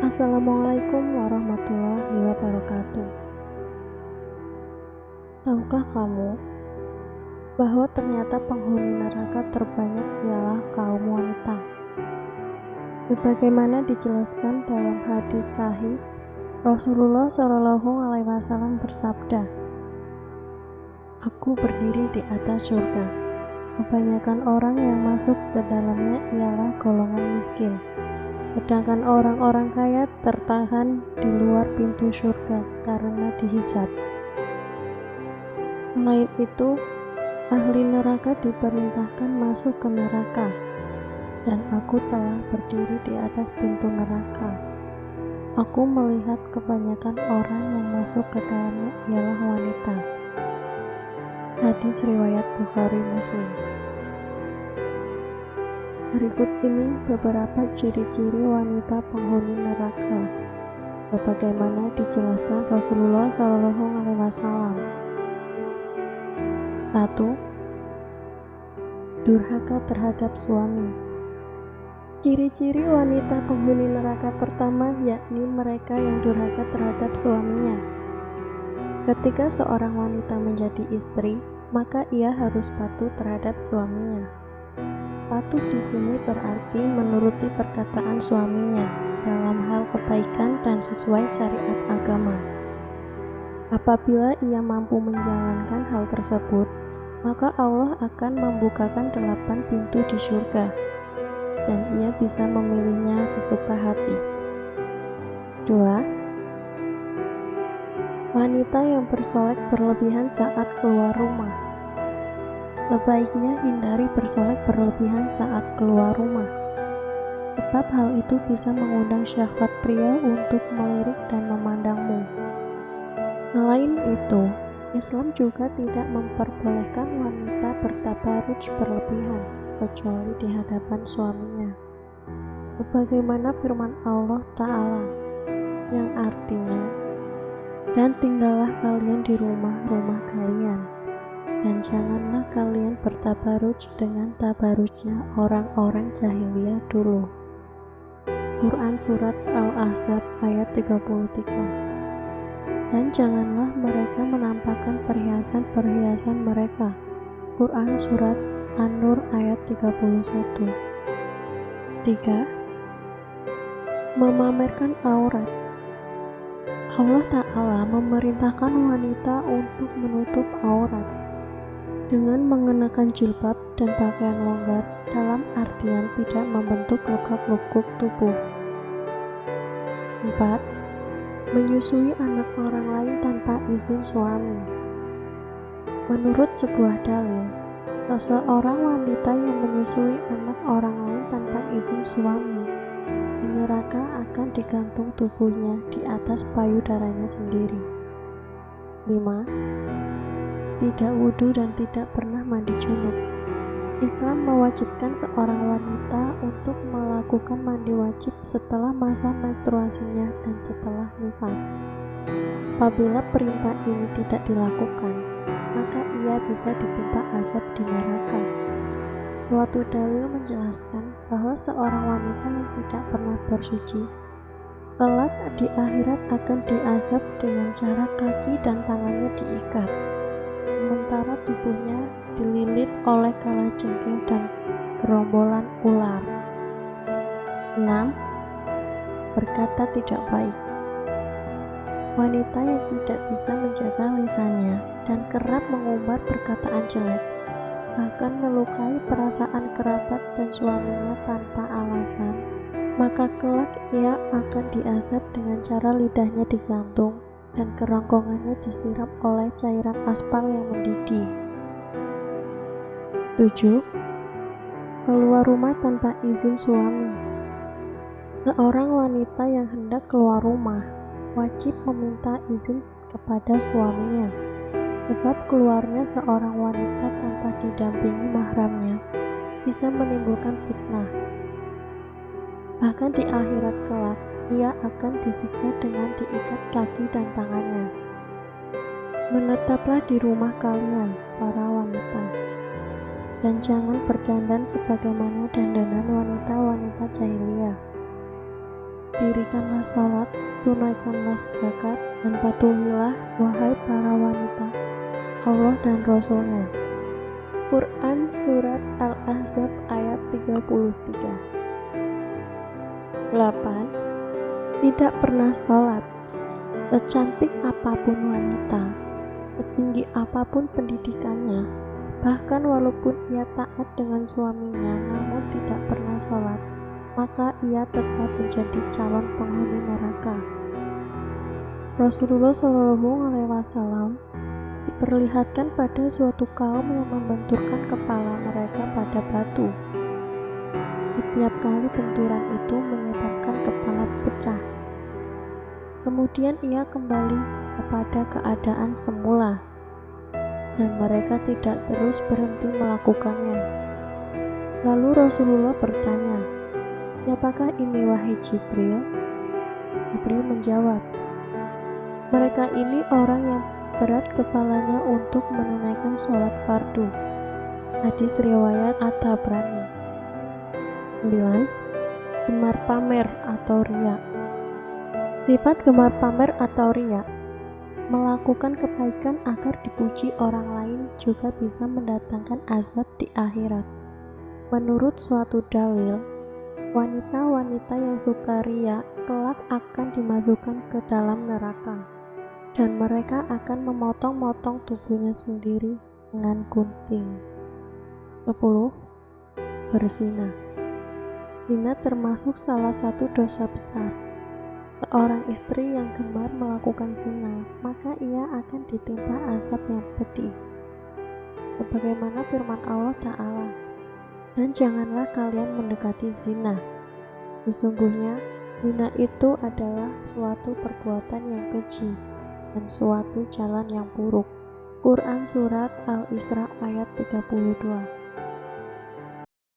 Assalamualaikum warahmatullahi wabarakatuh. Tahukah kamu bahwa ternyata penghuni neraka terbanyak ialah kaum wanita? Sebagaimana dijelaskan dalam hadis sahih, Rasulullah Shallallahu Alaihi Wasallam bersabda, "Aku berdiri di atas surga. Kebanyakan orang yang masuk ke dalamnya ialah golongan miskin. Sedangkan orang-orang kaya tertahan di luar pintu surga karena dihisab. Selain itu, ahli neraka diperintahkan masuk ke neraka, dan aku telah berdiri di atas pintu neraka. Aku melihat kebanyakan orang yang masuk ke dalamnya ialah wanita." Hadis riwayat Bukhari Muslim. Berikut ini beberapa ciri-ciri wanita penghuni neraka, sebagaimana dijelaskan Rasulullah Shallallahu Alaihi Wasallam. 1. Durhaka terhadap suami. Ciri-ciri wanita penghuni neraka pertama yakni mereka yang durhaka terhadap suaminya. Ketika seorang wanita menjadi istri, maka ia harus patuh terhadap suaminya. Patuh di sini berarti menuruti perkataan suaminya dalam hal kebaikan dan sesuai syariat agama. Apabila ia mampu menjalankan hal tersebut, maka Allah akan membukakan 8 pintu di surga, dan ia bisa memilihnya sesuka hati. 2. Wanita yang bersolek berlebihan saat keluar rumah. Sebaiknya hindari bersolek berlebihan saat keluar rumah, sebab hal itu bisa mengundang syahwat pria untuk melirik dan memandangmu. Selain itu, Islam juga tidak memperbolehkan wanita bertabaruj berlebihan, kecuali di hadapan suaminya. Sebagaimana firman Allah Ta'ala, yang artinya, "Dan tinggallah kalian di rumah-rumah kalian, dan janganlah kalian bertabaruj dengan tabarujnya orang-orang jahiliyah dulu." Quran Surat Al-Ahzab ayat 33. Dan janganlah mereka menampakkan perhiasan-perhiasan mereka. Quran Surat An-Nur ayat 31. 3. Memamerkan aurat. Allah Ta'ala memerintahkan wanita untuk menutup aurat dengan mengenakan jilbab dan pakaian longgar, dalam artian tidak membentuk lekuk-lekuk tubuh. 4. Menyusui anak orang lain tanpa izin suami. Menurut sebuah dalil, seseorang wanita yang menyusui anak orang lain tanpa izin suami di neraka akan digantung tubuhnya di atas payudaranya sendiri. 5. Tidak wudhu dan tidak pernah mandi junub. Islam mewajibkan seorang wanita untuk melakukan mandi wajib setelah masa menstruasinya dan setelah nifas. Apabila perintah ini tidak dilakukan, maka ia bisa ditimpa azab di neraka. Suatu dalil menjelaskan bahwa seorang wanita yang tidak pernah bersuci kelak di akhirat akan diazab dengan cara kaki dan tangannya diikat, sementara tubuhnya dililit oleh kalajengking dan gerombolan ular. 6. Berkata tidak baik. Wanita yang tidak bisa menjaga lisannya dan kerap mengumbar perkataan jelek, bahkan melukai perasaan kerabat dan suaminya tanpa alasan, maka kelak ia akan diazab dengan cara lidahnya digantung dan kerongkongannya disiram oleh cairan aspal yang mendidih. 7. Keluar rumah tanpa izin suami. Seorang wanita yang hendak keluar rumah wajib meminta izin kepada suaminya, sebab keluarnya seorang wanita tanpa didampingi mahramnya bisa menimbulkan fitnah. Bahkan di akhirat kelak, ia akan disiksa dengan diikat kaki dan tangannya. Menetaplah di rumah kalian, para wanita, dan jangan berdandan sebagaimana dandanan wanita-wanita jahiliyah. Dirikanlah salat, tunaikanlah zakat, dan patuhilah, wahai para wanita, Allah dan Rasul-Nya. Quran Surat Al-Ahzab ayat 33. 8. Tidak pernah sholat. Secantik apapun wanita, setinggi apapun pendidikannya, bahkan walaupun ia taat dengan suaminya namun tidak pernah sholat, maka ia tetap menjadi calon penghuni neraka. Rasulullah SAW diperlihatkan pada suatu kaum yang membenturkan kepala mereka pada batu. Setiap kali benturan itu menyebabkan kepala pecah. Kemudian ia kembali kepada keadaan semula, dan mereka tidak terus berhenti melakukannya. Lalu Rasulullah bertanya, "Siapakah ini wahai Jibril?" Jibril menjawab, "Mereka ini orang yang berat kepalanya untuk menunaikan sholat fardu." Hadis riwayat At-Tabrani. 9. Gemar pamer atau riya. Sifat gemar pamer atau riya, melakukan kebaikan agar dipuji orang lain, juga bisa mendatangkan azab di akhirat. Menurut suatu dalil, wanita-wanita yang suka riya kelak akan dimasukkan ke dalam neraka, dan mereka akan memotong-motong tubuhnya sendiri dengan gunting. 10. Berzina. Zina termasuk salah satu dosa besar. Seorang istri yang gemar melakukan zina, maka ia akan ditimpa azab yang pedih. Sebagaimana firman Allah Ta'ala, "Dan janganlah kalian mendekati zina. Sesungguhnya zina itu adalah suatu perbuatan yang keji dan suatu jalan yang buruk." Quran Surat Al-Isra ayat 32.